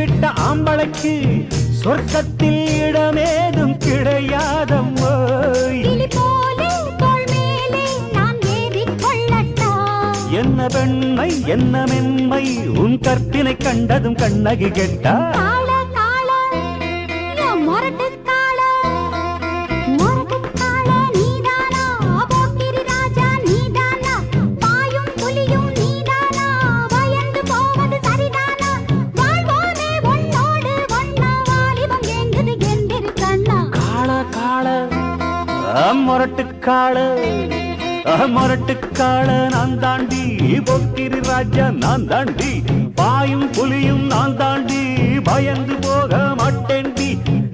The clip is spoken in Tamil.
விட்ட ஆம்பளைக்கு சொர்க்கத்தில் இடமேதும் கிடையாதம்மோ. என்ன பெண்மை என்ன மென்மை உன் கற்பினை கண்டதும் கண்ணகி கெட்டா. மொரட்டுக்காள நான் தாண்டி போக்கிரி ராஜா நான் தாண்டி பாயும் புலியும் நான் தாண்டி பயந்து போக மாட்டேன்.